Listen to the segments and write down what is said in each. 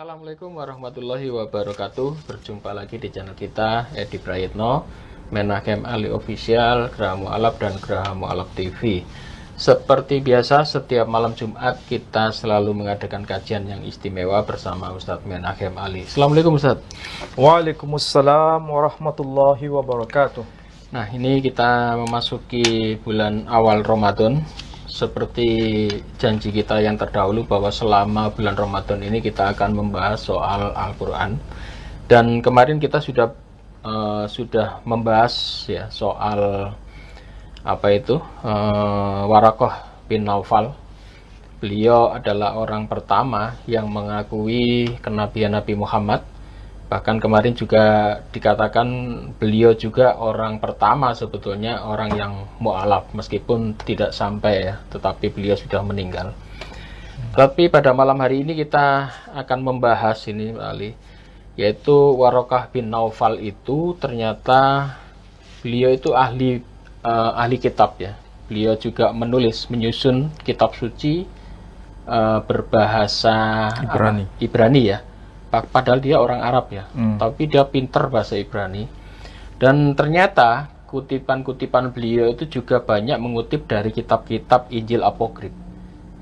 Assalamualaikum warahmatullahi wabarakatuh. Berjumpa lagi di channel kita, Edi Prayitno, Menachem Ali Official, Geraha Mu'alaf dan Geraha Mu'alaf TV. Seperti biasa, setiap malam Jumat kita selalu mengadakan kajian yang istimewa bersama Ustadz Menachem Ali. Assalamualaikum Ustadz. Waalaikumsalam warahmatullahi wabarakatuh. Nah, ini kita memasuki bulan awal Ramadan. Seperti janji kita yang terdahulu bahwa selama bulan Ramadan ini kita akan membahas soal Al-Quran. Dan kemarin kita sudah membahas ya soal Waraqah bin Naufal. Beliau adalah orang pertama yang mengakui kenabian Nabi Muhammad. Bahkan kemarin juga dikatakan beliau juga orang pertama sebetulnya orang yang mu'alaf, meskipun tidak sampai ya, tetapi beliau sudah meninggal. Tapi pada malam hari ini kita akan membahas ini Pak Ali, yaitu Waraqah bin Naufal itu ternyata beliau itu ahli kitab ya. Beliau juga menyusun kitab suci berbahasa Ibrani ya. Padahal dia orang Arab ya, tapi dia pinter bahasa Ibrani. Dan ternyata kutipan-kutipan beliau itu juga banyak mengutip dari kitab-kitab Injil Apokrif.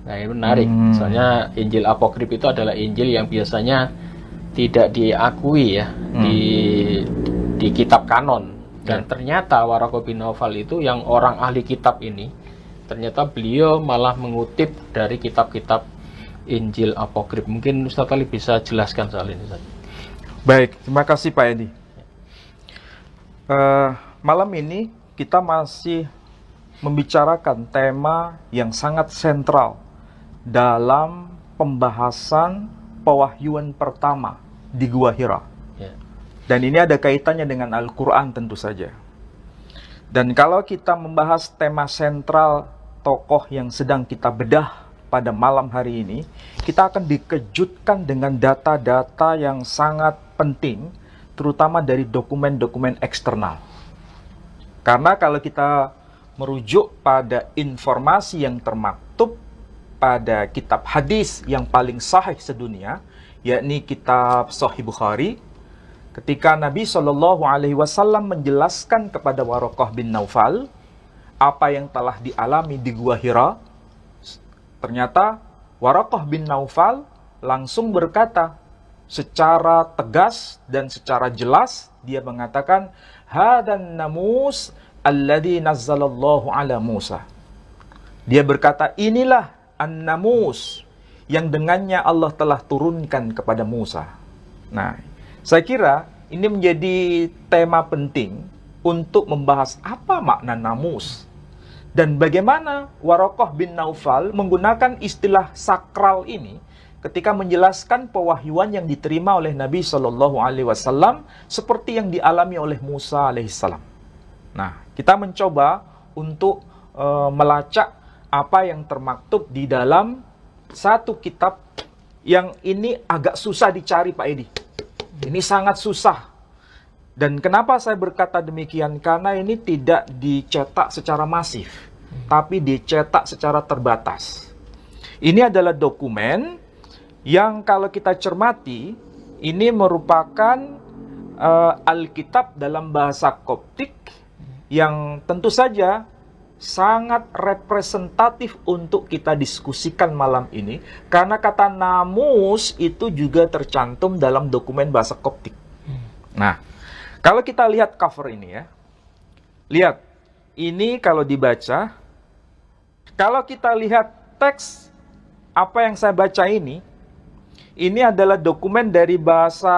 Nah ini menarik, soalnya Injil Apokrif itu adalah Injil yang biasanya tidak diakui ya di kitab kanon. Dan ternyata Waraqah bin Naufal itu yang orang ahli kitab ini, ternyata beliau malah mengutip dari kitab-kitab Injil Apokrif. Mungkin Ustaz Ali bisa jelaskan soal ini Ustaz. Baik, terima kasih Pak Edi. Malam ini kita masih membicarakan tema yang sangat sentral dalam pembahasan pewahyuan pertama di Gua Hira. Ya. Dan ini ada kaitannya dengan Al-Quran tentu saja. Dan kalau kita membahas tema sentral tokoh yang sedang kita bedah pada malam hari ini, kita akan dikejutkan dengan data-data yang sangat penting, terutama dari dokumen-dokumen eksternal. Karena kalau kita merujuk pada informasi yang termaktub pada kitab hadis yang paling sahih sedunia, yakni kitab Sahih Bukhari, ketika Nabi SAW menjelaskan kepada Waraqah bin Naufal apa yang telah dialami di Gua Hira, ternyata Waraqah bin Naufal langsung berkata secara tegas dan secara jelas, dia mengatakan hadan namus alladzi nazzalallahu ala Musa. Dia berkata inilah an-namus yang dengannya Allah telah turunkan kepada Musa. Nah, saya kira ini menjadi tema penting untuk membahas apa makna namus. Dan bagaimana Waraqah bin Naufal menggunakan istilah sakral ini ketika menjelaskan pewahyuan yang diterima oleh Nabi SAW seperti yang dialami oleh Musa alaihissalam. Nah, kita mencoba untuk melacak apa yang termaktub di dalam satu kitab yang ini agak susah dicari Pak Edi. Ini sangat susah. Dan kenapa saya berkata demikian? Karena ini tidak dicetak secara masif, tapi dicetak secara terbatas. Ini adalah dokumen yang kalau kita cermati, ini merupakan Alkitab dalam bahasa Koptik yang tentu saja sangat representatif untuk kita diskusikan malam ini, karena kata namus itu juga tercantum dalam dokumen bahasa Koptik. Nah, kalau kita lihat cover ini ya, lihat, ini kalau dibaca, kalau kita lihat teks apa yang saya baca ini adalah dokumen dari bahasa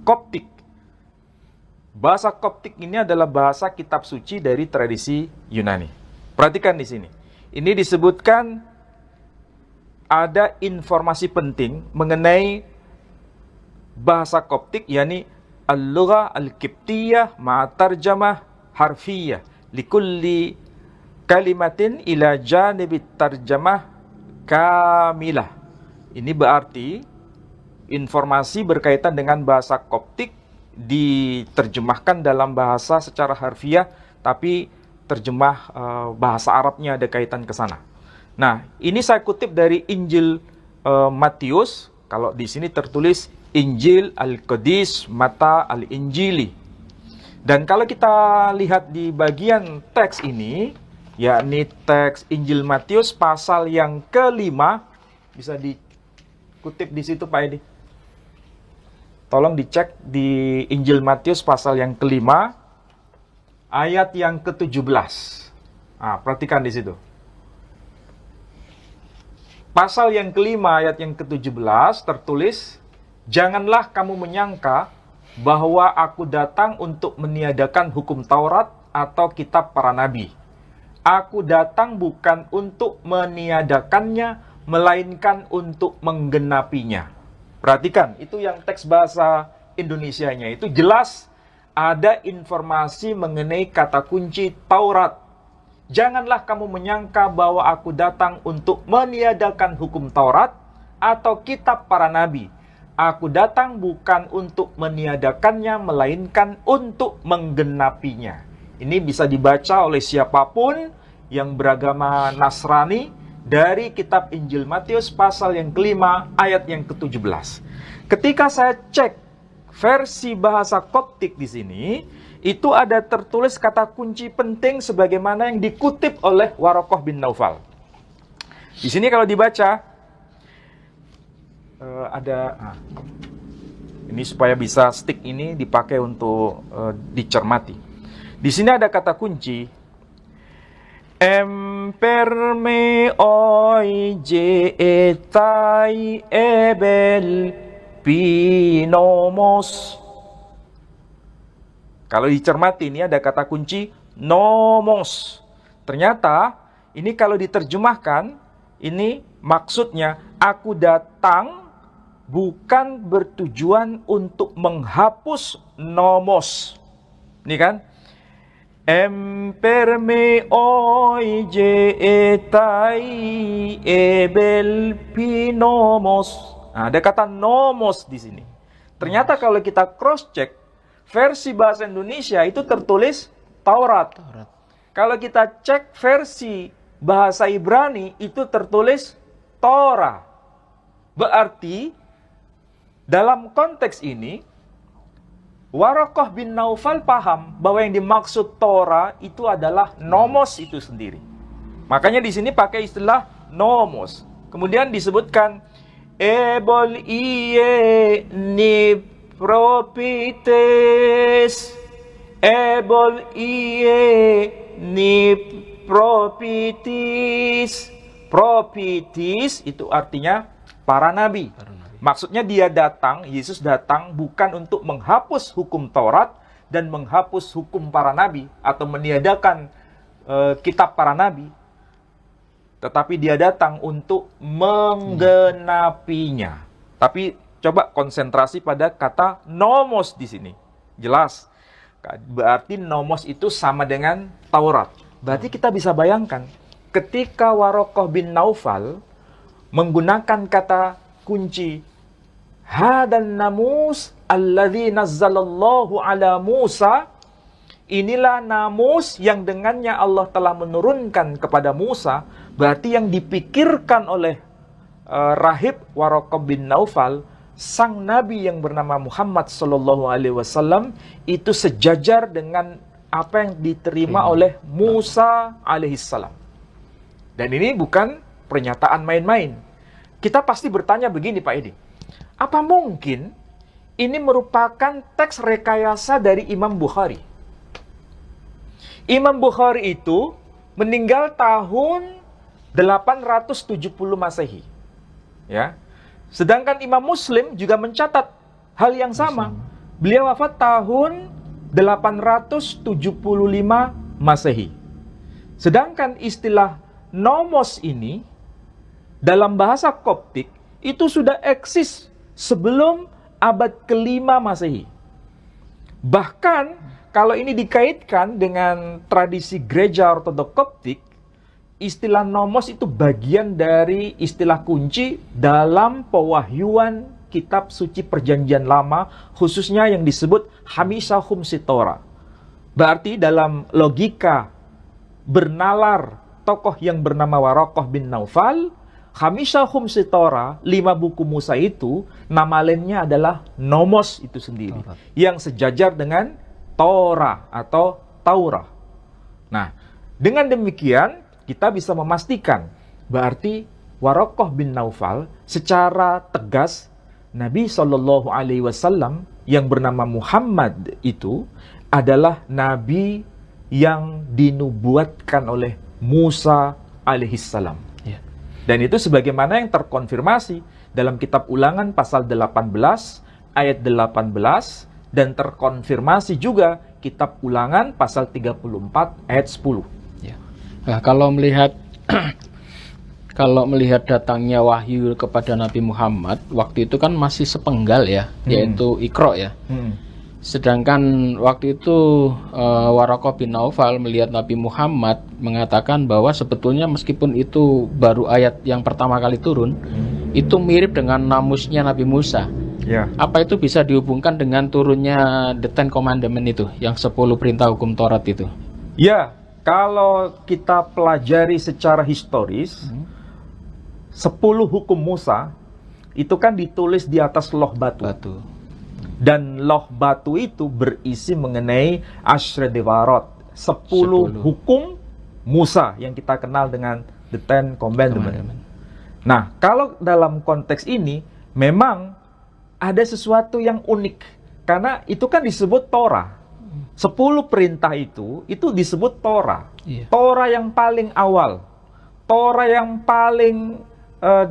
Koptik. Bahasa Koptik ini adalah bahasa kitab suci dari tradisi Yunani. Perhatikan di sini. Ini disebutkan ada informasi penting mengenai bahasa Koptik, yakni al-lugha al-Qibtiyah ma'atarjamah harfiyah likulli kalimatin ila janibit tarjamah kamilah. Ini berarti informasi berkaitan dengan bahasa Koptik diterjemahkan dalam bahasa secara harfiah, tapi terjemah bahasa Arabnya ada kaitan ke sana. Nah, ini saya kutip dari Injil Matius Kalau di sini tertulis Injil Al-Qudis Matta Al-Injili. Dan kalau kita lihat di bagian teks ini, yakni teks Injil Matius pasal yang kelima, bisa dikutip di situ Pak Edi. Tolong dicek di Injil Matius pasal yang kelima, ayat yang ke-17. Nah, perhatikan di situ. Pasal yang kelima, ayat yang ke-17 tertulis, "Janganlah kamu menyangka bahwa aku datang untuk meniadakan hukum Taurat atau kitab para nabi. Aku datang bukan untuk meniadakannya, melainkan untuk menggenapinya." Perhatikan, itu yang teks bahasa Indonesianya. Itu jelas ada informasi mengenai kata kunci Taurat. Janganlah kamu menyangka bahwa aku datang untuk meniadakan hukum Taurat atau kitab para nabi. Aku datang bukan untuk meniadakannya, melainkan untuk menggenapinya. Ini bisa dibaca oleh siapapun yang beragama Nasrani dari kitab Injil Matius pasal yang kelima, ayat yang ke-17. Ketika saya cek versi bahasa Koptik di sini, itu ada tertulis kata kunci penting sebagaimana yang dikutip oleh Warokoh bin Naufal. Di sini kalau dibaca, ini supaya bisa stick ini dipakai untuk dicermati. Di sini ada kata kunci Emperme oije etai ebel pinomos. Kalau dicermati ini ada kata kunci nomos. Ternyata ini kalau diterjemahkan, ini maksudnya aku datang bukan bertujuan untuk menghapus nomos. Ini kan? Emperme oije etai ebel pinomos. Nah, ada kata nomos di sini. Ternyata kalau kita cross check versi bahasa Indonesia itu tertulis Taurat. Kalau kita cek versi bahasa Ibrani itu tertulis Torah. Berarti dalam konteks ini Warokoh bin Naufal paham bahwa yang dimaksud Torah itu adalah nomos itu sendiri. Makanya di sini pakai istilah nomos. Kemudian disebutkan ebol iye ni propites, ebol iye ni propitis. Propitis itu artinya para nabi. Maksudnya Yesus datang bukan untuk menghapus hukum Taurat dan menghapus hukum para nabi atau meniadakan kitab para nabi. Tetapi dia datang untuk menggenapinya. Tapi coba konsentrasi pada kata nomos di sini. Jelas. Berarti nomos itu sama dengan Taurat. Berarti kita bisa bayangkan ketika Warokoh bin Naufal menggunakan kata kunci hadan namus alladzi nazzalallahu ala Musa, inilah namus yang dengannya Allah telah menurunkan kepada Musa. Berarti yang dipikirkan oleh rahib Warokoh bin Naufal, sang nabi yang bernama Muhammad sallallahu alaihi wasallam, itu sejajar dengan apa yang diterima oleh Musa alaihissalam. Dan ini bukan pernyataan main-main. Kita pasti bertanya begini Pak Edi, apa mungkin ini merupakan teks rekayasa dari Imam Bukhari? Imam Bukhari itu meninggal tahun 870 Masehi. Ya. Sedangkan Imam Muslim juga mencatat hal yang sama. Beliau wafat tahun 875 Masehi. Sedangkan istilah nomos ini dalam bahasa Koptik itu sudah eksis sebelum abad ke-5 Masehi. Bahkan kalau ini dikaitkan dengan tradisi gereja Ortodok Koptik, istilah nomos itu bagian dari istilah kunci dalam pewahyuan kitab suci perjanjian lama, khususnya yang disebut Hamisha Khumsi Torah. Berarti dalam logika bernalar tokoh yang bernama Warokoh bin Naufal, Khamisha Khumsi Torah, 5 buku Musa itu, nama lainnya adalah Nomos itu sendiri. Yang sejajar dengan Torah atau Taurah. Nah, dengan demikian, kita bisa memastikan, berarti Waraqah bin Naufal secara tegas, Nabi SAW yang bernama Muhammad itu adalah Nabi yang dinubuatkan oleh Musa alaihissalam. Ya. Dan itu sebagaimana yang terkonfirmasi dalam kitab Ulangan pasal 18 ayat 18 dan terkonfirmasi juga kitab Ulangan pasal 34 ayat 10. Ya. Nah, kalau melihat datangnya wahyu kepada Nabi Muhammad, waktu itu kan masih sepenggal ya, yaitu Iqra ya. Sedangkan waktu itu Waraqah bin Naufal melihat Nabi Muhammad mengatakan bahwa sebetulnya meskipun itu baru ayat yang pertama kali turun, itu mirip dengan namusnya Nabi Musa. Ya. Apa itu bisa dihubungkan dengan turunnya The Ten Commandment itu, yang 10 perintah hukum Taurat itu? Ya, kalau kita pelajari secara historis, 10 hukum Musa itu kan ditulis di atas loh batu. Dan loh batu itu berisi mengenai Ashra Dewarot, 10 hukum Musa yang kita kenal dengan The Ten Commandment. Nah, kalau dalam konteks ini memang ada sesuatu yang unik, karena itu kan disebut Torah. 10 perintah itu disebut Torah. Iya. Torah yang paling awal, Torah yang paling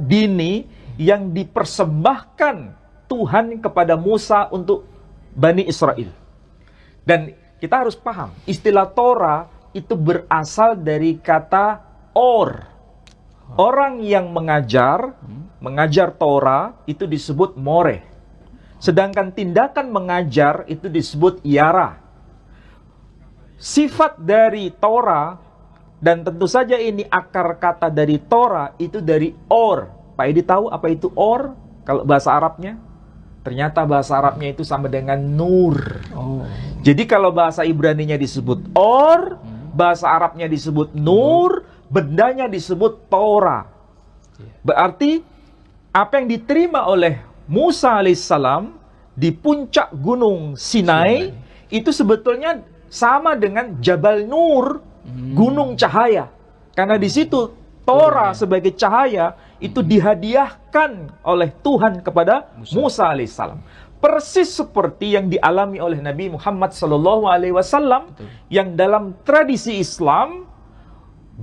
dini, yang dipersembahkan Tuhan kepada Musa untuk Bani Israel. Dan kita harus paham, istilah Torah itu berasal dari kata or. Orang yang mengajar Torah itu disebut more. Sedangkan tindakan mengajar itu disebut yara. Sifat dari Torah, dan tentu saja ini akar kata dari Torah itu dari or. Pak Edi tahu apa itu or? Kalau bahasa Arabnya? Ternyata bahasa Arabnya itu sama dengan nur. Jadi kalau bahasa Ibraninya disebut or, bahasa Arabnya disebut nur, bendanya disebut Torah. Berarti apa yang diterima oleh Musa alaihissalam di puncak gunung Sinai itu sebetulnya sama dengan Jabal Nur, gunung cahaya. Karena di situ Torah sebagai cahaya itu dihadiahkan oleh Tuhan kepada Musa alaihissalam. Persis seperti yang dialami oleh Nabi Muhammad SAW, yang dalam tradisi Islam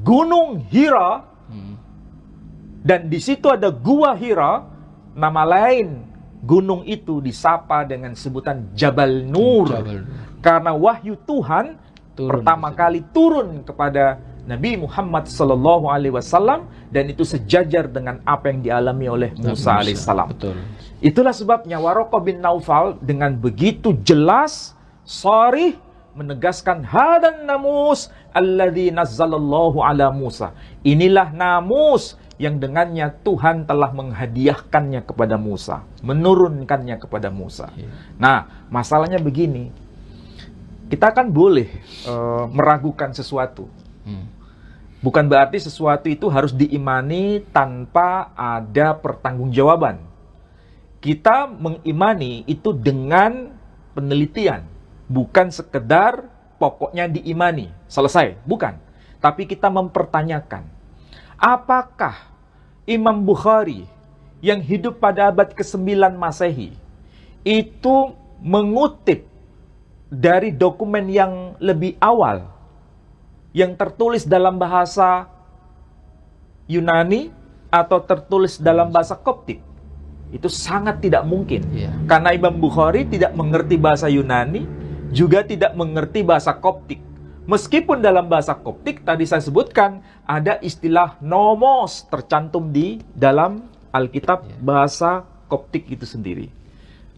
Gunung Hira, dan di situ ada Gua Hira, nama lain gunung itu disapa dengan sebutan Jabal Nur. Karena wahyu Tuhan pertama kali turun kepada Nabi Muhammad SAW, dan itu sejajar dengan apa yang dialami oleh Musa alaihissalam. Itulah sebabnya Waraqah bin Naufal dengan begitu jelas, sharih, menegaskan hadan namus alladzi nazzalallahu ala Musa. Inilah namus yang dengannya Tuhan telah menghadiahkannya kepada Musa, menurunkannya kepada Musa. Nah, masalahnya begini, kita kan boleh meragukan sesuatu. Bukan berarti sesuatu itu harus diimani tanpa ada pertanggungjawaban. Kita mengimani itu dengan penelitian, bukan sekedar pokoknya diimani, selesai, bukan. Tapi kita mempertanyakan, apakah Imam Bukhari yang hidup pada abad ke-9 Masehi itu mengutip dari dokumen yang lebih awal, yang tertulis dalam bahasa Yunani atau tertulis dalam bahasa Koptik? Itu sangat tidak mungkin. Karena Imam Bukhari tidak mengerti bahasa Yunani, juga tidak mengerti bahasa Koptik. Meskipun dalam bahasa Koptik, tadi saya sebutkan, ada istilah nomos tercantum di dalam Alkitab bahasa Koptik itu sendiri.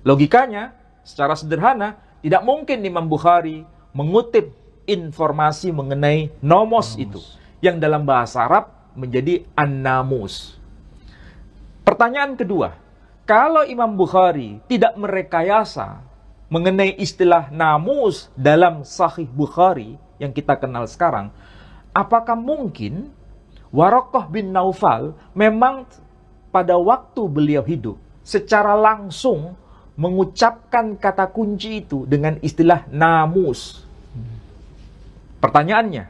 Logikanya, secara sederhana, tidak mungkin Imam Bukhari mengutip informasi mengenai nomos itu, yang dalam bahasa Arab menjadi an-namus. Pertanyaan kedua, kalau Imam Bukhari tidak merekayasa mengenai istilah namus dalam Sahih Bukhari yang kita kenal sekarang, apakah mungkin Waraqah bin Naufal memang pada waktu beliau hidup secara langsung mengucapkan kata kunci itu dengan istilah namus. Pertanyaannya,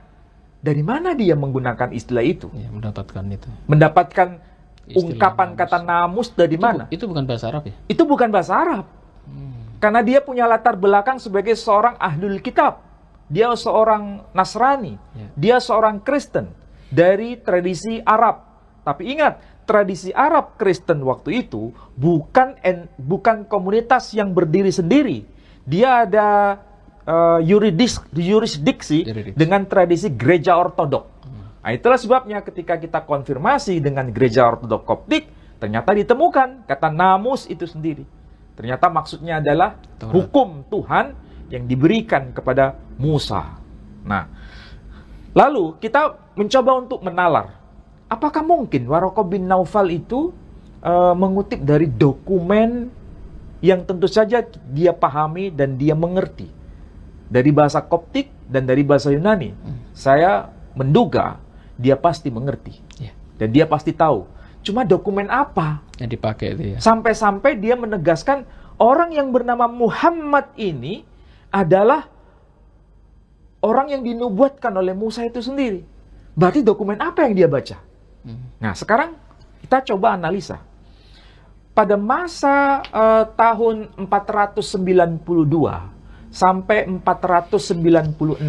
dari mana dia menggunakan istilah itu? Ya, mendapatkan itu. Mendapatkan Istilah ungkapan namus. kata namus dari mana? Itu bukan bahasa Arab ya? Itu bukan bahasa Arab. Karena dia punya latar belakang sebagai seorang ahlul kitab. Dia seorang Nasrani. Ya. Dia seorang Kristen dari tradisi Arab. Tapi ingat, tradisi Arab Kristen waktu itu bukan komunitas yang berdiri sendiri. Dia ada yurisdiksi dengan tradisi gereja ortodok. Nah, itulah sebabnya ketika kita konfirmasi dengan gereja ortodok Koptik, ternyata ditemukan kata namus itu sendiri. Ternyata maksudnya adalah Taurat. hukum Tuhan yang diberikan kepada Musa. Nah, lalu kita mencoba untuk menalar, apakah mungkin Waraqah bin Naufal itu mengutip dari dokumen yang tentu saja dia pahami dan dia mengerti dari bahasa Koptik dan dari bahasa Yunani. Saya menduga dia pasti mengerti Ya. dan dia pasti tahu. Cuma dokumen apa? Yang dipakai itu ya. Sampai-sampai dia menegaskan orang yang bernama Muhammad ini adalah orang yang dinubuatkan oleh Musa itu sendiri. Berarti dokumen apa yang dia baca? Nah, sekarang kita coba analisa. Pada masa tahun 492 sampai 496,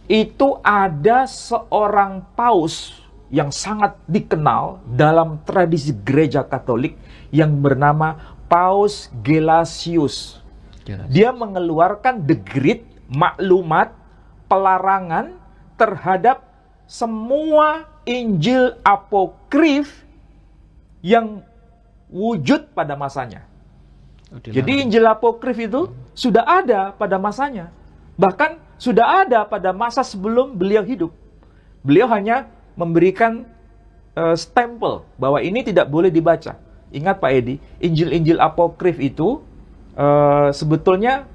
itu ada seorang paus yang sangat dikenal dalam tradisi gereja Katolik yang bernama Paus Gelasius. Dia mengeluarkan dekret, maklumat, pelarangan terhadap semua Injil apokrif yang wujud pada masanya. Jadi Injil apokrif itu sudah ada pada masanya. Bahkan sudah ada pada masa sebelum beliau hidup. Beliau hanya memberikan stempel bahwa ini tidak boleh dibaca. Ingat Pak Edi, Injil-Injil apokrif itu sebetulnya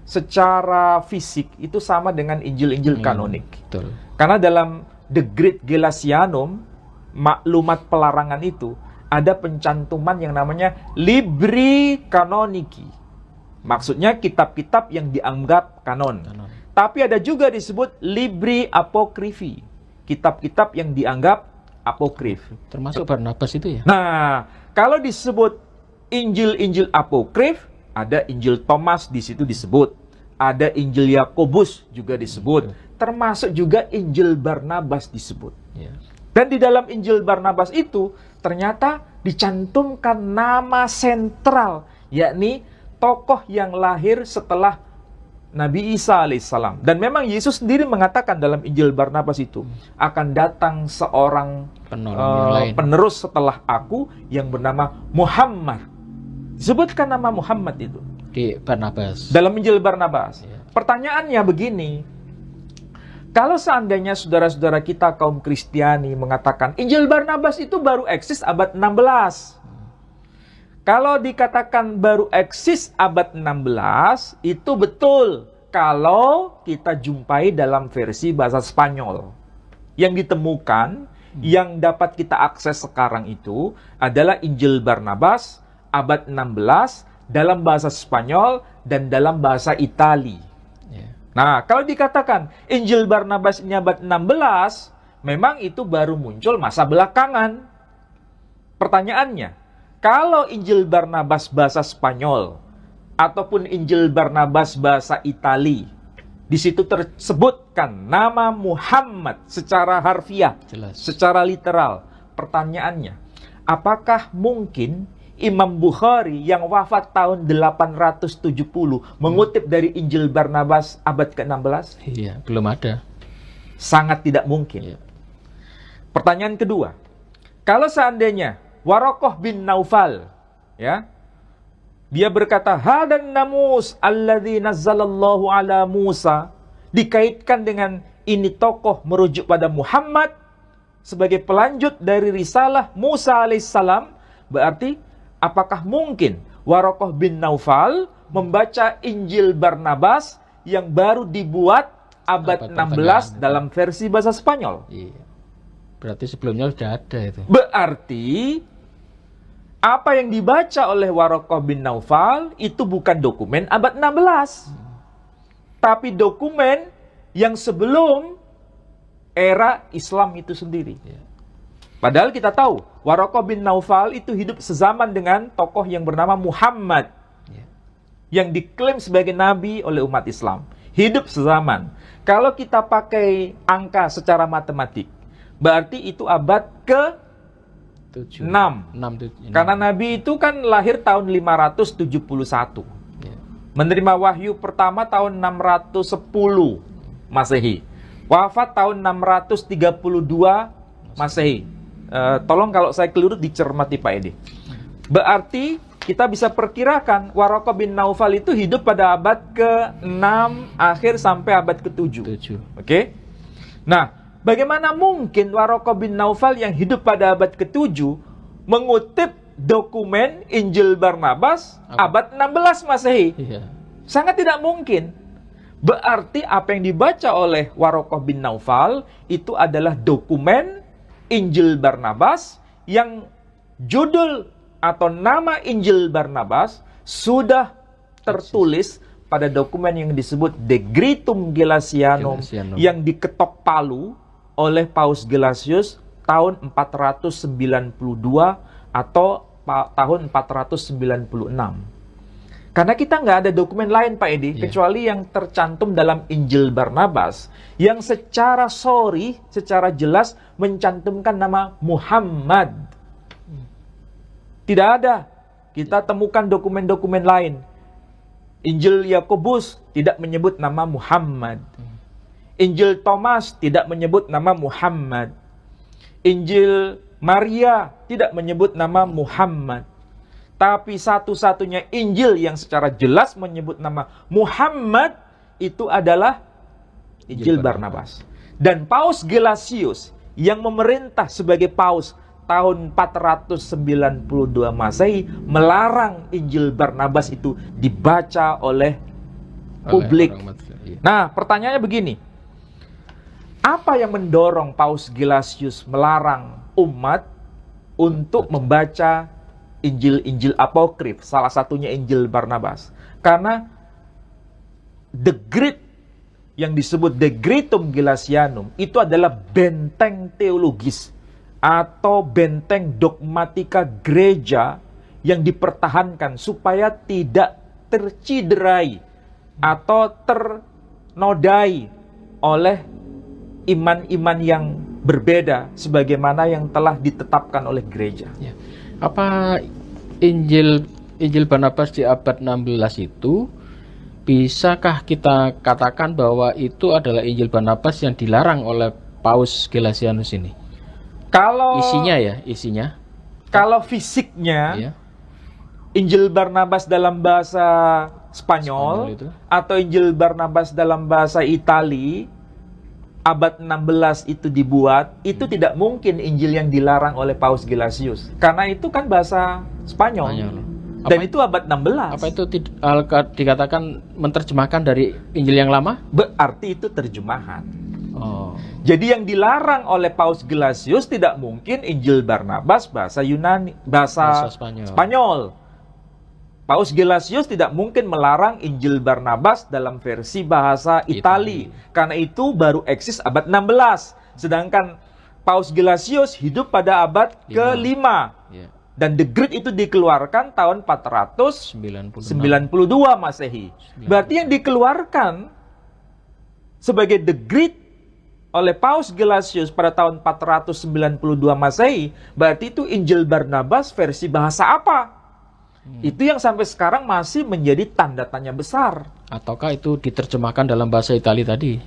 secara fisik itu sama dengan Injil-Injil kanonik. Betul. Karena dalam Decret Gelasianum, maklumat pelarangan itu, ada pencantuman yang namanya Libri Canonici. Maksudnya kitab-kitab yang dianggap kanon. Tapi ada juga disebut Libri Apokrifi, kitab-kitab yang dianggap apokrif. Termasuk Barnabas itu ya? Nah, kalau disebut Injil-Injil apokrif, ada Injil Thomas di situ disebut, ada Injil Yakobus juga disebut, termasuk juga Injil Barnabas disebut. Ya. Dan di dalam Injil Barnabas itu ternyata dicantumkan nama sentral, yakni tokoh yang lahir setelah Nabi Isa alaihissalam. Dan memang Yesus sendiri mengatakan dalam Injil Barnabas itu, akan datang seorang penerus setelah aku yang bernama Muhammad. Disebutkan nama Muhammad itu di Barnabas. dalam Injil Barnabas. Ya. Pertanyaannya begini, kalau seandainya saudara-saudara kita kaum Kristiani mengatakan Injil Barnabas itu baru eksis abad 16. Kalau dikatakan baru eksis abad 16, itu betul kalau kita jumpai dalam versi bahasa Spanyol. Yang ditemukan, yang dapat kita akses sekarang itu adalah Injil Barnabas abad 16 dalam bahasa Spanyol dan dalam bahasa Itali. Nah, kalau dikatakan Injil Barnabas ini abad 16, memang itu baru muncul masa belakangan. Pertanyaannya, kalau Injil Barnabas bahasa Spanyol ataupun Injil Barnabas bahasa Itali, di situ tersebutkan nama Muhammad secara harfiah, Jelas. secara literal. Pertanyaannya, apakah mungkin Imam Bukhari yang wafat tahun 870 mengutip dari Injil Barnabas abad ke-16? Iya, belum ada. Sangat tidak mungkin. Iya. Pertanyaan kedua, kalau seandainya Waraqah bin Naufal, ya, dia berkata, hadan namus alladzi nazzalallahu ala Musa, dikaitkan dengan ini tokoh merujuk pada Muhammad sebagai pelanjut dari risalah Musa alaihissalam, berarti apakah mungkin Waraqah bin Naufal membaca Injil Barnabas yang baru dibuat abad 16 dalam versi bahasa Spanyol? Iya. Berarti sebelumnya sudah ada itu. Berarti apa yang dibaca oleh Waraqah bin Naufal itu bukan dokumen abad 16. Tapi dokumen yang sebelum era Islam itu sendiri. Padahal kita tahu, Waraqah bin Naufal itu hidup sezaman dengan tokoh yang bernama Muhammad. Yang diklaim sebagai nabi oleh umat Islam. Hidup sezaman. Kalau kita pakai angka secara matematik, berarti itu abad ke 6. Karena Nabi itu kan lahir tahun 571. Menerima wahyu pertama tahun 610 Masehi. Wafat tahun 632 Masehi. Tolong kalau saya keliru dicermati Pak Edi. Berarti kita bisa perkirakan Waraqah bin Naufal itu hidup pada abad ke-6 akhir sampai abad ke-7. Oke? Nah, bagaimana mungkin Waraqah bin Naufal yang hidup pada abad ke-7 mengutip dokumen Injil Barnabas abad 16 Masehi? Sangat tidak mungkin. Berarti apa yang dibaca oleh Waraqah bin Naufal itu adalah dokumen Injil Barnabas yang judul atau nama Injil Barnabas sudah tertulis pada dokumen yang disebut Decretum Gelasianum yang diketok palu oleh Paus Gelasius tahun 492 atau tahun 496. Karena kita nggak ada dokumen lain Pak Edi, kecuali yang tercantum dalam Injil Barnabas, yang secara jelas mencantumkan nama Muhammad. Tidak ada. Kita temukan dokumen-dokumen lain. Injil Yakobus tidak menyebut nama Muhammad. Injil Thomas tidak menyebut nama Muhammad. Injil Maria tidak menyebut nama Muhammad. Tapi satu-satunya Injil yang secara jelas menyebut nama Muhammad itu adalah Injil Barnabas. Dan Paus Gelasius yang memerintah sebagai Paus tahun 492 Masehi melarang Injil Barnabas itu dibaca oleh publik. Nah, pertanyaannya begini. Apa yang mendorong Paus Gelasius melarang umat untuk membaca Injil-Injil apokrif, salah satunya Injil Barnabas? Karena Decretum yang disebut Decretum Gelasianum itu adalah benteng teologis atau benteng dogmatika gereja yang dipertahankan supaya tidak terciderai atau ternodai oleh iman-iman yang berbeda sebagaimana yang telah ditetapkan oleh gereja. Apa Injil Barnabas di abad 16 itu bisakah kita katakan bahwa itu adalah Injil Barnabas yang dilarang oleh Paus Gelasianus ini? Kalau isinya. Kalau fisiknya Injil Barnabas dalam bahasa Spanyol atau Injil Barnabas dalam bahasa Itali abad 16 itu dibuat, itu tidak mungkin Injil yang dilarang oleh Paus Gelasius. Karena itu kan bahasa Spanyol. Dan itu abad 16. Apa itu dikatakan menerjemahkan dari Injil yang lama? Berarti itu terjemahan. Jadi yang dilarang oleh Paus Gelasius tidak mungkin Injil Barnabas bahasa Yunani, bahasa Spanyol. Paus Gelasius tidak mungkin melarang Injil Barnabas dalam versi bahasa Itali. Karena itu baru eksis abad 16. Sedangkan Paus Gelasius hidup pada abad ke-5. Dan Decretum itu dikeluarkan tahun 492 Masehi. Berarti yang dikeluarkan sebagai Decretum oleh Paus Gelasius pada tahun 492 Masehi, berarti itu Injil Barnabas versi bahasa apa? Itu yang sampai sekarang masih menjadi tanda tanya besar. Ataukah itu diterjemahkan dalam bahasa Itali tadi?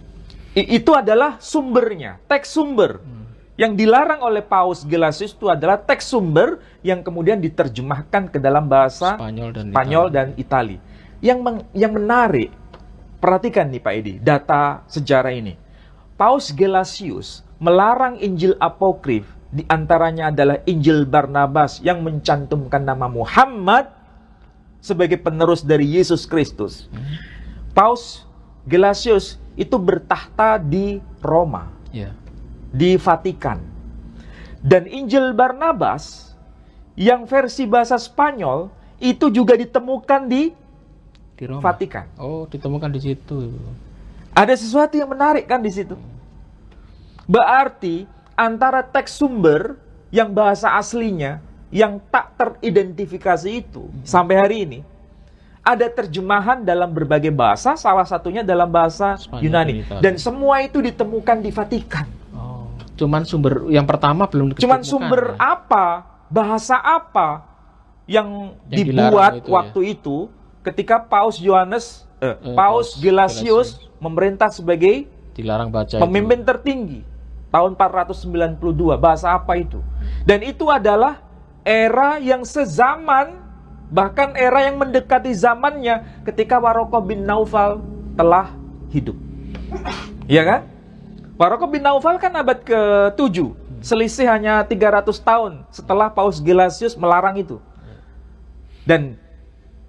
Itu adalah sumbernya, teks sumber. Yang dilarang oleh Paus Gelasius itu adalah teks sumber yang kemudian diterjemahkan ke dalam bahasa Spanyol dan Itali. Yang menarik, perhatikan nih Pak Edi, data sejarah ini. Paus Gelasius melarang Injil apokrif, di antaranya adalah Injil Barnabas yang mencantumkan nama Muhammad sebagai penerus dari Yesus Kristus. Paus Gelasius itu bertahta di Roma, di Vatikan. Dan Injil Barnabas yang versi bahasa Spanyol itu juga ditemukan di Roma. Vatikan. Oh, ditemukan di situ. Ada sesuatu yang menarik kan di situ. Berarti antara teks sumber yang bahasa aslinya yang tak teridentifikasi itu sampai hari ini ada terjemahan dalam berbagai bahasa, salah satunya dalam bahasa Spanyol, Yunani. Itali. Dan semua itu ditemukan di Vatikan. Oh, cuman sumber yang pertama belum ditemukan. Cuman sumber ya? apa, bahasa apa yang Yang dibuat dilarang itu, waktu itu ketika Paus Paus Gelasius memerintah sebagai Dilarang baca pemimpin tertinggi tahun 492. Bahasa apa itu? Dan itu adalah era yang sezaman, bahkan era yang mendekati zamannya ketika Waraqah bin Naufal telah hidup. Iya kan? Waraqah bin Naufal kan abad ke-7. Selisih hanya 300 tahun setelah Paus Gelasius melarang itu. Dan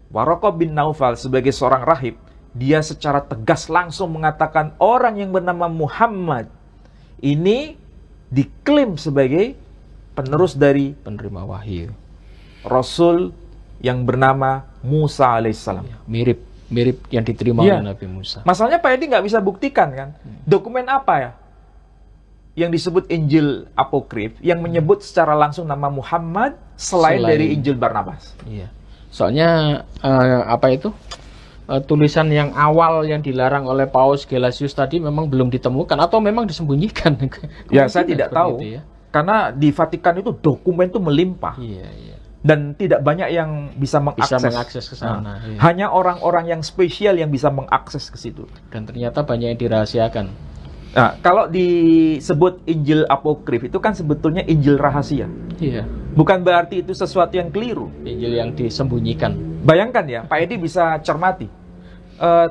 Waraqah bin Naufal sebagai seorang rahib, dia secara tegas langsung mengatakan orang yang bernama Muhammad ini diklaim sebagai penerus dari penerima wahyu. Rasul yang bernama Musa alaihissalam. Mirip yang diterima Iya. oleh Nabi Musa. Masalahnya Pak Edi nggak bisa buktikan kan? Dokumen apa ya yang disebut Injil Apokrif yang menyebut secara langsung nama Muhammad selain dari Injil Barnabas? Iya. Soalnya apa itu? Tulisan yang awal yang dilarang oleh Paus Gelasius tadi memang belum ditemukan atau memang disembunyikan. Ya, saya tidak Seperti tahu. itu, ya. Karena di Vatikan itu dokumen itu melimpah. Iya, iya. Dan tidak banyak yang bisa mengakses ke sana. Iya. Hanya orang-orang yang spesial yang bisa mengakses ke situ. Dan ternyata banyak yang dirahasiakan. Nah, kalau disebut Injil Apokrif itu kan sebetulnya Injil rahasia. Iya. Bukan berarti itu sesuatu yang keliru. Injil yang disembunyikan. Bayangkan ya, Pak Edi bisa cermati.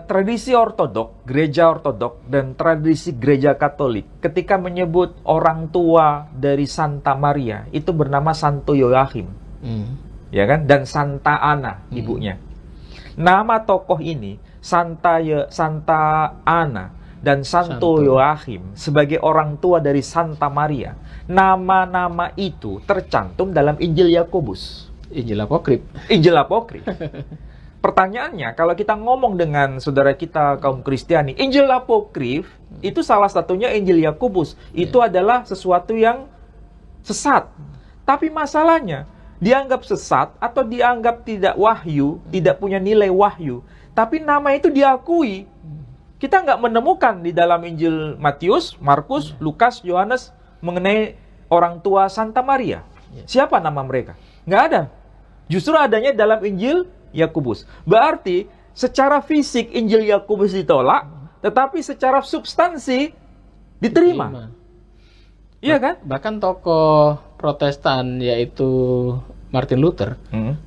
Tradisi ortodok, gereja ortodok, dan tradisi gereja katolik ketika menyebut orang tua dari Santa Maria itu bernama Santo Yoachim. Ya kan? Dan Santa Ana ibunya. Nama tokoh ini Santa Ana dan Santo Yoachim sebagai orang tua dari Santa Maria. Nama-nama itu tercantum dalam Injil Yakobus. Injil Apokrif. Injil Apokrif. Pertanyaannya, kalau kita ngomong dengan saudara kita kaum Kristiani, Injil Apokrif itu salah satunya Injil Yakobus. Itu adalah sesuatu yang sesat. Tapi masalahnya, dianggap sesat atau dianggap tidak wahyu, tidak punya nilai wahyu. Tapi nama itu diakui. Kita nggak menemukan di dalam Injil Matius, Markus, Lukas, Yohanes mengenai orang tua Santa Maria. Siapa nama mereka? Nggak ada. Justru adanya dalam Injil Yakobus. Berarti secara fisik Injil Yakobus ditolak, tetapi secara substansi diterima. Iya kan? Bahkan tokoh Protestan yaitu Martin Luther,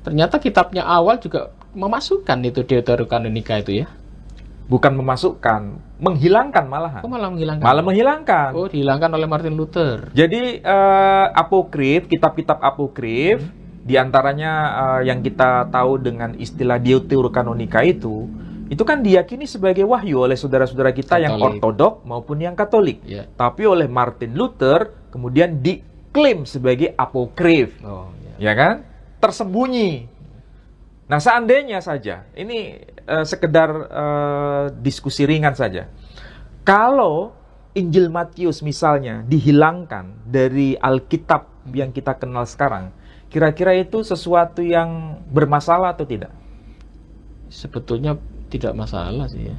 ternyata kitabnya awal juga memasukkan itu Deuterokanonika itu ya. Bukan memasukkan, menghilangkan malahan. Oh, malah menghilangkan. Malah menghilangkan. Oh, dihilangkan oleh Martin Luther. Jadi apokrif, kitab-kitab apokrif, diantaranya yang kita tahu dengan istilah Deuterokanonika itu kan diyakini sebagai wahyu oleh saudara-saudara kita Katolik, yang ortodok maupun yang Katolik. Ya. Tapi oleh Martin Luther kemudian diklaim sebagai apokrif. Oh, Ya kan? Tersembunyi. Nah, seandainya saja, ini sekedar diskusi ringan saja. Kalau Injil Matius misalnya dihilangkan dari Alkitab yang kita kenal sekarang, kira-kira itu sesuatu yang bermasalah atau tidak? Sebetulnya tidak masalah sih ya.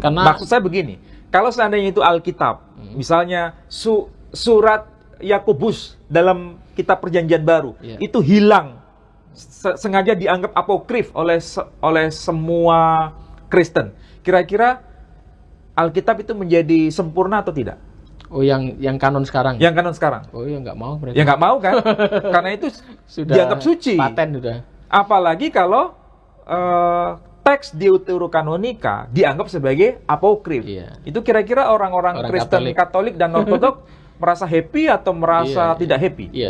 Karena Maksud saya begini, kalau seandainya itu Alkitab, misalnya surat Yakobus dalam kitab Perjanjian Baru, itu hilang, sengaja dianggap apokrif oleh semua Kristen. Kira-kira Alkitab itu menjadi sempurna atau tidak? Oh, yang kanon sekarang. Yang kanon sekarang. Oh, ya nggak mau mereka. Ya nggak mau kan? Karena itu Sudah dianggap suci. Paten sudah. Apalagi kalau teks Deuterokanonika dianggap sebagai apokrif. Iya. Itu kira-kira orang-orang Kristen Katolik dan Ortodok merasa happy atau merasa tidak happy? Iya,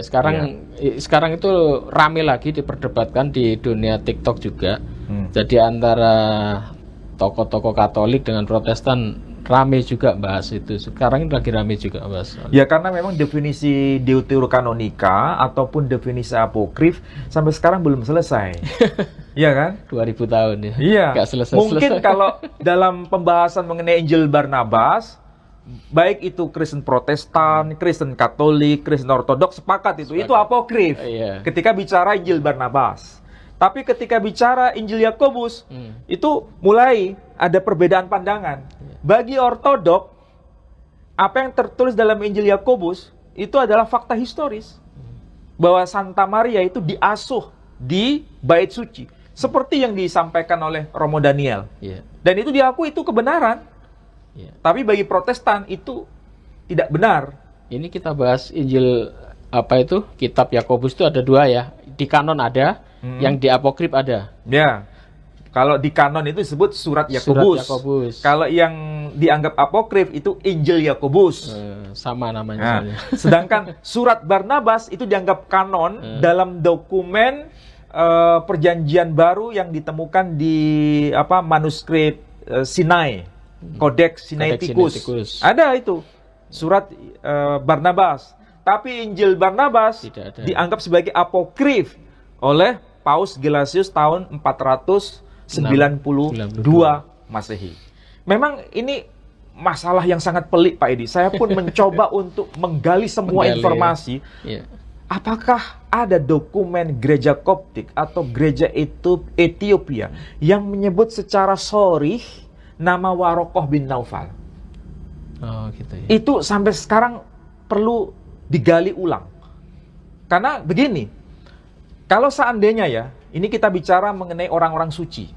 sekarang itu rame lagi diperdebatkan di dunia TikTok juga. Jadi antara tokoh-tokoh Katolik dengan Protestan rame juga bahas itu. Sekarang ini lagi rame juga bahas. Ya karena memang definisi Deuterokanonika ataupun definisi apokrif sampai sekarang belum selesai. Iya kan? 2000 tahun ya. Iya. Nggak selesai. Mungkin kalau dalam pembahasan mengenai Injil Barnabas, baik itu Kristen Protestan, Kristen Katolik, Kristen Ortodoks sepakat itu apokrif. Iya. Ketika bicara Injil Barnabas. Tapi ketika bicara Injil Yakobus, itu mulai ada perbedaan pandangan. Bagi Ortodok, apa yang tertulis dalam Injil Yakobus itu adalah fakta historis. Bahwa Santa Maria itu diasuh di bait suci. Seperti yang disampaikan oleh Romo Daniel. Iya. Dan itu diakui itu kebenaran. Iya. Tapi bagi Protestan itu tidak benar. Ini kita bahas Injil apa itu? Kitab Yakobus itu ada 2 ya. Di kanon ada, yang di apokrif ada. Ya. Kalau di kanon itu disebut surat Yakobus. Kalau yang dianggap apokrif itu Injil Yakobus. Sama namanya. Nah, sedangkan surat Barnabas itu dianggap kanon dalam dokumen perjanjian baru yang ditemukan di manuskrip Sinai, Codex Sinaiticus. Ada itu surat Barnabas. Tapi Injil Barnabas dianggap sebagai apokrif oleh Paus Gelasius tahun 492 Masehi. Memang ini masalah yang sangat pelik, Pak Edi. Saya pun mencoba untuk menggali semua informasi. Ya. Apakah ada dokumen gereja Koptik atau gereja Ethiopia yang menyebut secara sharih nama Warokoh bin Naufal? Oh, gitu ya. Itu sampai sekarang perlu digali ulang. Karena begini, kalau seandainya ya, ini kita bicara mengenai orang-orang suci.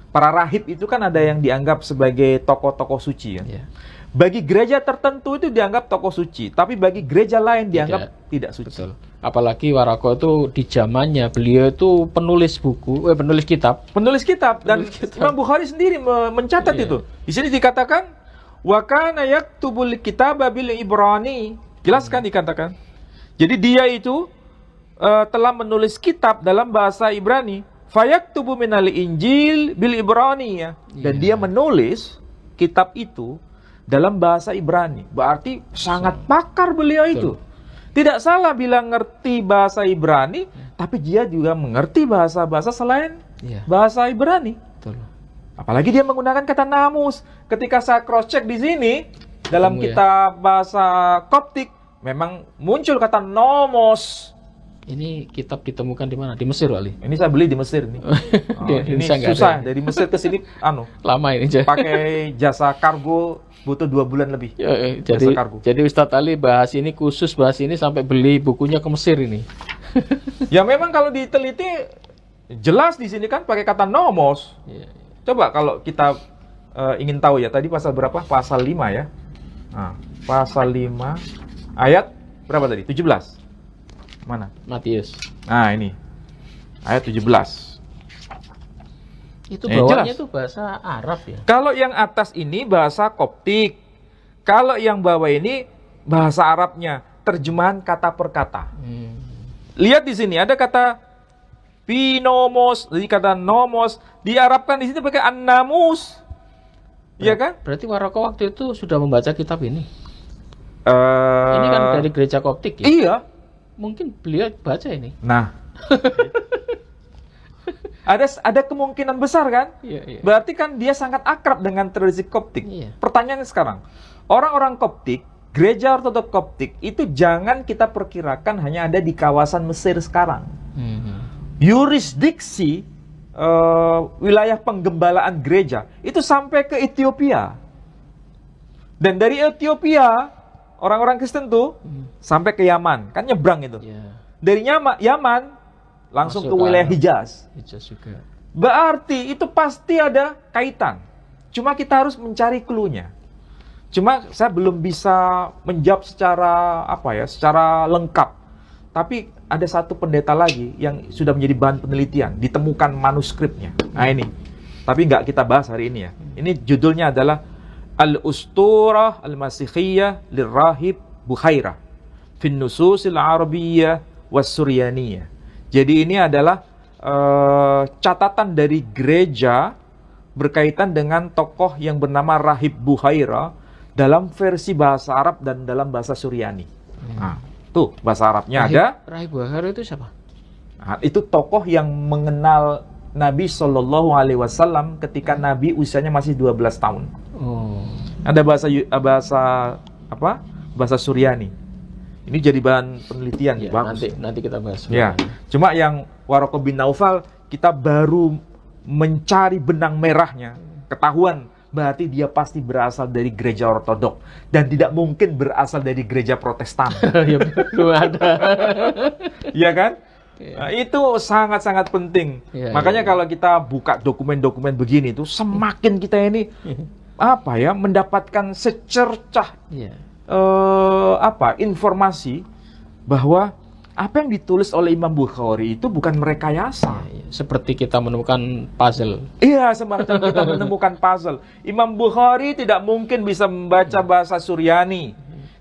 Para rahib itu kan ada yang dianggap sebagai tokoh-tokoh suci ya. Yeah. Bagi gereja tertentu itu dianggap tokoh suci, tapi bagi gereja lain dianggap tidak suci. Betul. Apalagi Waroko itu di zamannya beliau itu penulis buku, penulis kitab. Dan Imam Bukhari sendiri mencatat itu. Di sini dikatakan wa kana yaktubul kitaba bil Ibrani. Jelas kan dikatakan. Jadi dia itu telah menulis kitab dalam bahasa Ibrani. Fayaktubu minal Injil bil Ibrani ya. Dan dia menulis kitab itu dalam bahasa Ibrani. Berarti sangat pakar beliau itu. Tidak salah bilang ngerti bahasa Ibrani, tapi dia juga mengerti bahasa-bahasa selain bahasa Ibrani. Betul. Apalagi dia menggunakan kata namus. Ketika saya cross check di sini dalam kitab bahasa Koptik memang muncul kata nomos. Ini kitab ditemukan di mana? Di Mesir, Ali. Ini saya beli di Mesir nih. Ini susah dari Mesir ke sini lama ini. Pakai jasa kargo butuh 2 bulan lebih. Jadi Ustadz Ali bahas ini khusus bahas ini sampai beli bukunya ke Mesir ini. Ya memang kalau diteliti jelas di sini kan pakai kata nomos. Coba kalau kita ingin tahu ya, tadi pasal berapa? Pasal 5 ya. Nah, pasal 5 ayat berapa tadi? 17. Mana? Matius. Nah, ini. Ayat 17. Itu bawahnya itu bahasa Arab ya. Kalau yang atas ini bahasa Koptik. Kalau yang bawah ini bahasa Arabnya, terjemahan kata per kata. Lihat di sini ada kata pinomos, jadi kata nomos diarabkan di sini pakai an-namus. Iya kan? Berarti Waroko waktu itu sudah membaca kitab ini. Ini kan dari gereja Koptik ya? Iya. Mungkin beliau baca ini. Nah. ada kemungkinan besar kan? Iya. Berarti kan dia sangat akrab dengan tradisi Koptik. Iya. Pertanyaannya sekarang, orang-orang Koptik, gereja Ortodok Koptik itu jangan kita perkirakan hanya ada di kawasan Mesir sekarang. Yurisdiksi wilayah penggembalaan gereja itu sampai ke Ethiopia. Dan dari Ethiopia orang-orang Kristen tuh sampai ke Yaman, kan nyebrang itu. Dari Yaman langsung ke wilayah Hijaz. Juga. Berarti itu pasti ada kaitan. Cuma kita harus mencari clue-nya. Cuma saya belum bisa menjawab secara lengkap. Tapi ada satu pendeta lagi yang sudah menjadi bahan penelitian, ditemukan manuskripnya. Nah ini. Tapi nggak kita bahas hari ini ya. Ini judulnya adalah Al-Usturah Al-Masihiyah Lirrahib Bukhairah Fin Nususil Arabiyyah Was-Suryaniyah. Jadi ini adalah catatan dari gereja berkaitan dengan tokoh yang bernama Rahib Buhaira dalam versi bahasa Arab dan dalam bahasa Suryani. Nah, tuh bahasa Arabnya ada. Rahib Buhaira itu siapa? Nah, itu tokoh yang mengenal Nabi Shallallahu Alaihi Wasallam ketika Nabi usianya masih 12 tahun. Oh. Ada bahasa Suryani. Ini jadi bahan penelitian, Ya, bagus. nanti kita bahas. Ya, cuma yang Waraqah bin Naufal kita baru mencari benang merahnya, ketahuan berarti dia pasti berasal dari gereja ortodok dan tidak mungkin berasal dari gereja Protestan. Ya, belum ada. Iya kan? Ya. Nah, itu sangat-sangat penting. Ya, Makanya ya. kalau kita buka dokumen-dokumen begini tuh semakin kita ini mendapatkan secercah Ya. informasi bahwa apa yang ditulis oleh Imam Bukhari itu bukan merekayasa. Ya. Seperti kita menemukan puzzle. Iya, semacam kita menemukan puzzle. Imam Bukhari tidak mungkin bisa membaca bahasa Suryani,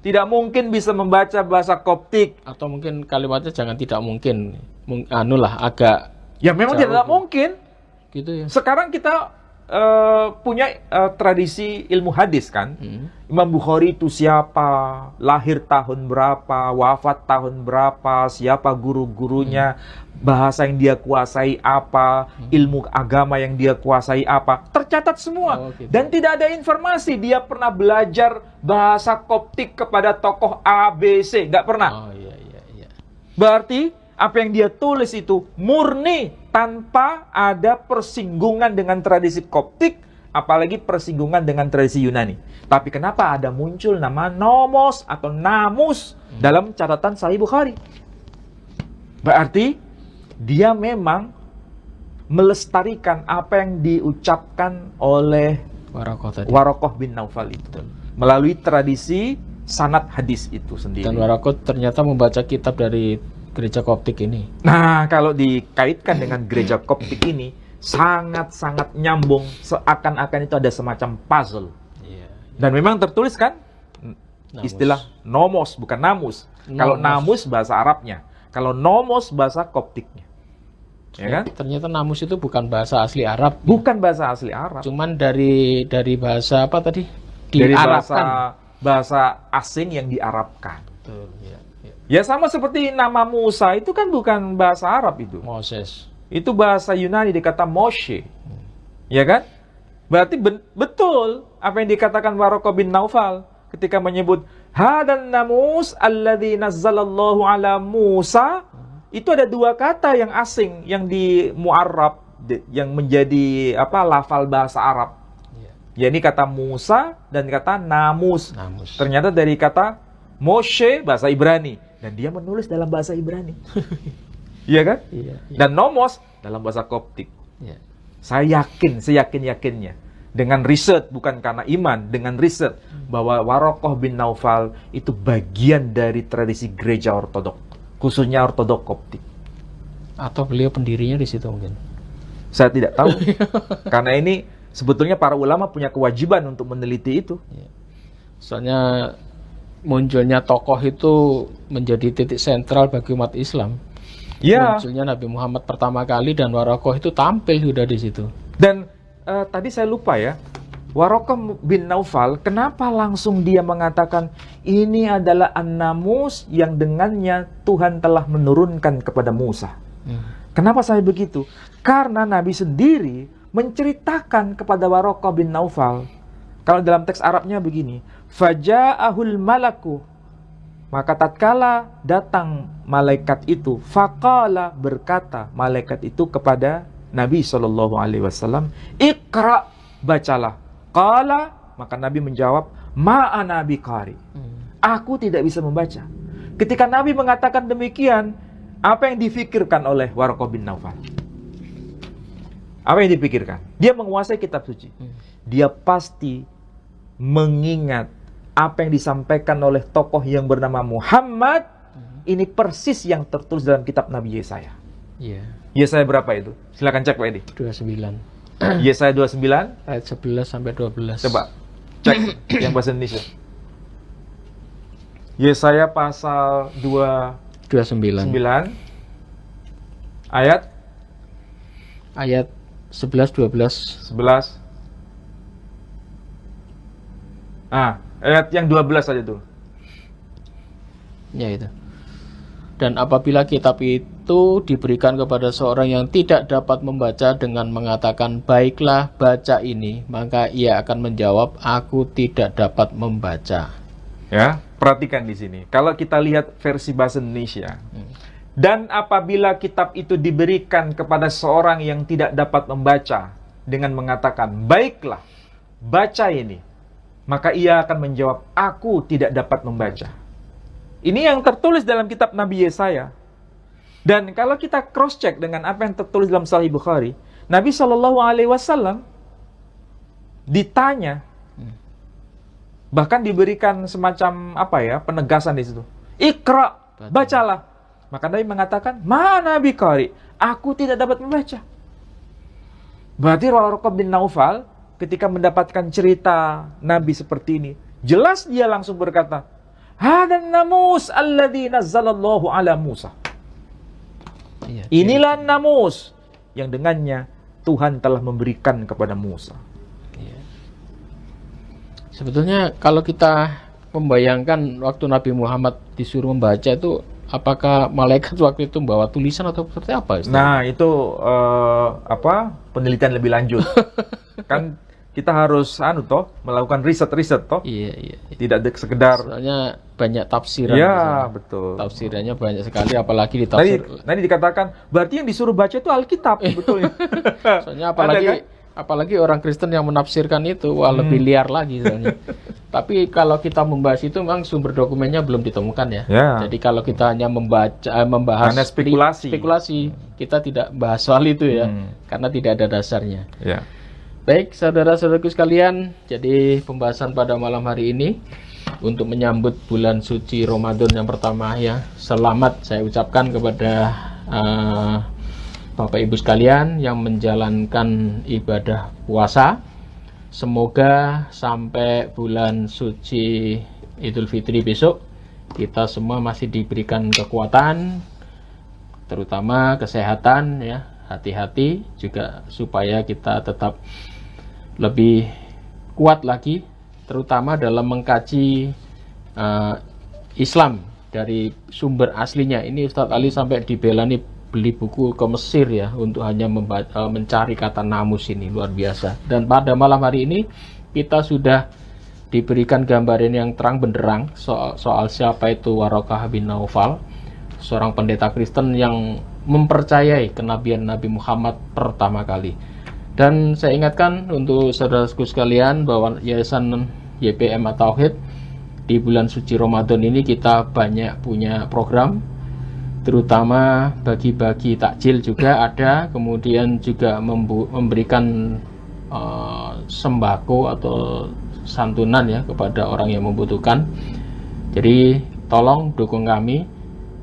tidak mungkin bisa membaca bahasa Koptik. Atau mungkin kalimatnya jangan tidak mungkin, agak Ya memang jauh. tidak mungkin. Gitu ya. Sekarang kita punya tradisi ilmu hadis kan. Hmm. Imam Bukhari itu siapa, lahir tahun berapa, wafat tahun berapa, siapa guru-gurunya, bahasa yang dia kuasai apa, ilmu agama yang dia kuasai apa, tercatat semua. Oh, gitu. Dan tidak ada informasi dia pernah belajar bahasa Koptik kepada tokoh ABC, nggak pernah. Oh iya iya iya. Berarti apa yang dia tulis itu murni tanpa ada persinggungan dengan tradisi Koptik, apalagi persinggungan dengan tradisi Yunani. Tapi kenapa ada muncul nama Nomos atau Namus dalam catatan Sahih Bukhari? Berarti dia memang melestarikan apa yang diucapkan oleh Waraqah tadi. Waraqah bin Naufal itu melalui tradisi sanad hadis itu sendiri. Dan Waraqah ternyata membaca kitab dari gereja Koptik ini. Nah, kalau dikaitkan dengan gereja Koptik ini, sangat-sangat nyambung, seakan-akan itu ada semacam puzzle. Iya. Dan memang tertulis kan, Namus. istilah nomos, bukan namus. Kalau Namus. namus bahasa Arabnya, kalau nomos bahasa Koptiknya. Ya kan? Ternyata Namus itu bukan bahasa asli Arab. Bukan bahasa asli Arab. Cuman dari bahasa apa tadi? Dari Diarabkan. bahasa asing yang diarabkan. Betul, ya, ya. Ya sama seperti nama Musa itu kan bukan bahasa Arab itu. Moses. Itu bahasa Yunani dikata Moshe. Ya kan? Berarti betul apa yang dikatakan Waraqah bin Naufal ketika menyebut hadan namus alladzi nazzalallahu ala Musa. Itu ada dua kata yang asing yang di mu'arrab yang menjadi lafal bahasa Arab. Ya, ini kata Musa dan kata namus. Namus. Ternyata dari kata Moshe bahasa Ibrani dan dia menulis dalam bahasa Ibrani. Iya kan? Iya, iya. Dan nomos dalam bahasa Koptik. Iya. Saya yakin, seyakin-yakinnya dengan riset, bukan karena iman, dengan riset bahwa Waraqah bin Naufal itu bagian dari tradisi gereja ortodok, khususnya ortodok Koptik. Atau beliau pendirinya di situ mungkin. Saya tidak tahu. Karena ini sebetulnya para ulama punya kewajiban untuk meneliti itu. Soalnya munculnya tokoh itu menjadi titik sentral bagi umat Islam. Ya. Munculnya Nabi Muhammad pertama kali dan Waraqah itu tampil sudah di situ. Dan tadi saya lupa ya, Waraqah bin Naufal, kenapa langsung dia mengatakan ini adalah An-Namus yang dengannya Tuhan telah menurunkan kepada Musa. Kenapa saya begitu? Karena Nabi sendiri menceritakan kepada Waraqah bin Naufal. Kalau dalam teks Arabnya begini, faja'ahul malaku, maka tatkala datang malaikat itu, faqala, berkata malaikat itu kepada Nabi SAW, Iqra, bacalah. Qala, maka Nabi menjawab, ma'ana biqari, aku tidak bisa membaca. Ketika Nabi mengatakan demikian, apa yang difikirkan oleh Waraqah bin Naufal? Apa yang dipikirkan? Dia menguasai kitab suci. Dia pasti mengingat apa yang disampaikan oleh tokoh yang bernama Muhammad. Ini persis yang tertulis dalam kitab Nabi Yesaya. Iya. Yesaya berapa itu? Silakan cek Pak Edi. 29. Yesaya 29. Ayat 11 sampai 12. Coba cek yang bahasa Indonesia. Yesaya pasal 29 29. ayat Ayat 11, 12, 11 Ayat yang 12 saja tuh. Ya itu. Dan apabila kitab itu diberikan kepada seorang yang tidak dapat membaca dengan mengatakan, baiklah baca ini, maka ia akan menjawab, aku tidak dapat membaca. Ya, perhatikan di sini. Kalau kita lihat versi bahasa Indonesia. Dan apabila kitab itu diberikan kepada seorang yang tidak dapat membaca dengan mengatakan, baiklah baca ini, maka ia akan menjawab, aku tidak dapat membaca. Ini yang tertulis dalam kitab Nabi Yesaya. Dan kalau kita cross check dengan apa yang tertulis dalam Sahih Bukhari, Nabi SAW ditanya, bahkan diberikan semacam penegasan di situ. Iqra, bacalah. Maka Nabi mengatakan, mana biqari, aku tidak dapat membaca. Berarti Waraqah bin Naufal ketika mendapatkan cerita Nabi seperti ini, jelas dia langsung berkata, hadan namus alladzi nazzalallahu ala Musa. Inilah namus yang dengannya Tuhan telah memberikan kepada Musa. Sebetulnya kalau kita membayangkan waktu Nabi Muhammad disuruh membaca itu, apakah malaikat waktu itu membawa tulisan atau seperti apa? Nah, itu penelitian lebih lanjut. Kan kita harus melakukan riset toh. Iya. Tidak sekedar. Soalnya banyak tafsiran. Ya, betul. Tafsirannya banyak sekali, apalagi ditafsir. Nanti dikatakan berarti yang disuruh baca itu Alkitab, betulnya. Soalnya apalagi orang Kristen yang menafsirkan itu, lebih liar lagi soalnya. Tapi kalau kita membahas itu memang sumber dokumennya belum ditemukan ya. Jadi kalau kita hanya membahas spekulasi, kita tidak bahas soal itu ya, karena tidak ada dasarnya. Ya. Baik, saudara-saudaraku sekalian, jadi pembahasan pada malam hari ini untuk menyambut bulan suci Ramadan yang pertama ya. Selamat saya ucapkan kepada Bapak Ibu sekalian yang menjalankan ibadah puasa. Semoga sampai bulan suci Idul Fitri besok kita semua masih diberikan kekuatan, terutama kesehatan ya, hati-hati juga supaya kita tetap lebih kuat lagi, terutama dalam mengkaji Islam dari sumber aslinya. Ini Ustadz Ali sampai dibela nih beli buku ke Mesir ya untuk hanya mencari kata namus ini, luar biasa. Dan pada malam hari ini kita sudah diberikan gambaran yang terang benderang soal siapa itu Waraqah bin Naufal, seorang pendeta Kristen yang mempercayai kenabian Nabi Muhammad pertama kali. Dan saya ingatkan untuk saudaraku sekalian bahwa Yayasan YPM At-Tauhid di bulan suci Ramadan ini kita banyak punya program, terutama bagi-bagi takjil juga ada, kemudian juga memberikan sembako atau santunan ya kepada orang yang membutuhkan. Jadi tolong dukung kami,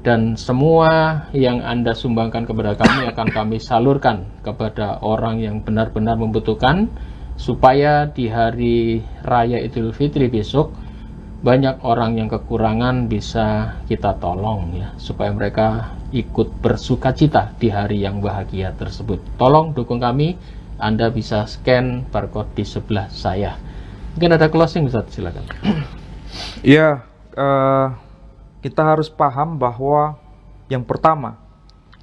dan semua yang Anda sumbangkan kepada kami akan kami salurkan kepada orang yang benar-benar membutuhkan, supaya di hari Raya Idul Fitri besok banyak orang yang kekurangan bisa kita tolong ya, supaya mereka ikut bersukacita di hari yang bahagia tersebut. Tolong dukung kami. Anda bisa scan barcode di sebelah saya. Mungkin ada closing, Ustaz, silakan. Iya, kita harus paham bahwa yang pertama,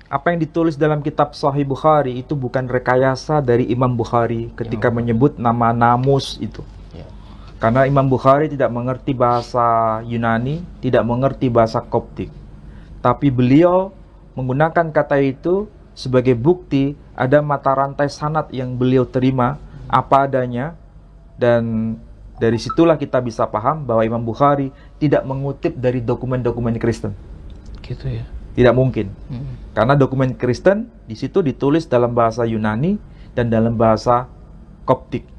apa yang ditulis dalam kitab Sahih Bukhari itu bukan rekayasa dari Imam Bukhari ketika menyebut nama namus itu. Karena Imam Bukhari tidak mengerti bahasa Yunani, tidak mengerti bahasa Koptik. Tapi beliau menggunakan kata itu sebagai bukti ada mata rantai sanad yang beliau terima apa adanya. Dan dari situlah kita bisa paham bahwa Imam Bukhari tidak mengutip dari dokumen-dokumen Kristen. Gitu ya. Tidak mungkin. Karena dokumen Kristen di situ ditulis dalam bahasa Yunani dan dalam bahasa Koptik.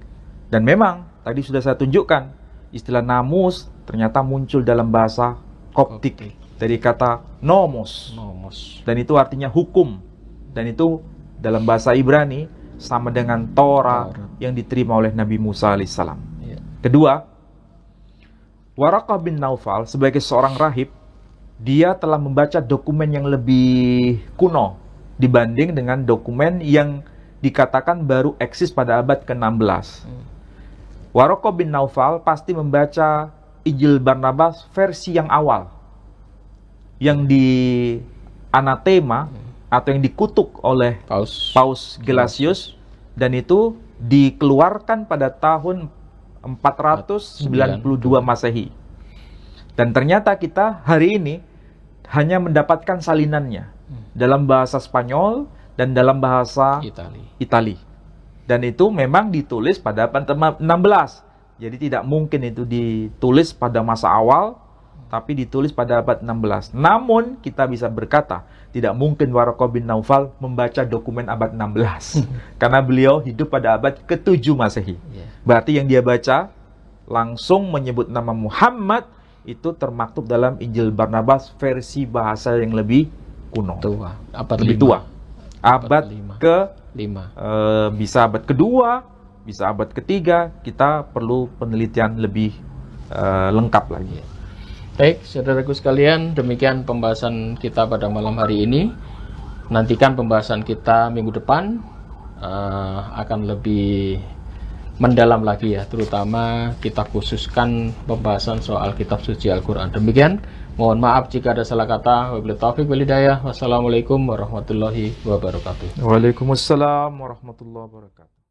Dan memang tadi sudah saya tunjukkan, istilah namus ternyata muncul dalam bahasa Koptik dari kata nomos. Dan itu artinya hukum. Dan itu dalam bahasa Ibrani sama dengan Torah yang diterima oleh Nabi Musa alaihissalam. Kedua, Waraqah bin Naufal sebagai seorang rahib, dia telah membaca dokumen yang lebih kuno dibanding dengan dokumen yang dikatakan baru eksis pada abad ke-16. Waraqah bin Naufal pasti membaca Injil Barnabas versi yang awal, yang di anatema atau yang dikutuk oleh Paus Gelasius, dan itu dikeluarkan pada tahun 492 Masehi. Dan ternyata kita hari ini hanya mendapatkan salinannya dalam bahasa Spanyol dan dalam bahasa Itali. Dan itu memang ditulis pada abad 16. Jadi tidak mungkin itu ditulis pada masa awal, tapi ditulis pada abad 16. Namun kita bisa berkata, tidak mungkin Waraqah bin Naufal membaca dokumen abad 16. Karena beliau hidup pada abad ke-7 Masehi. Berarti yang dia baca langsung menyebut nama Muhammad itu termaktub dalam Injil Barnabas versi bahasa yang lebih kuno. Lebih tua. Abad ke-5. Bisa abad kedua, bisa abad ketiga. Kita perlu penelitian lebih lengkap lagi. Baik, saudaraku sekalian, demikian pembahasan kita pada malam hari ini. Nantikan pembahasan kita minggu depan akan lebih mendalam lagi ya, terutama kita khususkan pembahasan soal kitab suci Al-Quran. Demikian, mohon maaf jika ada salah kata. Wabillahi taufiq wal hidayah. Wassalamualaikum warahmatullahi wabarakatuh. Waalaikumsalam warahmatullahi wabarakatuh.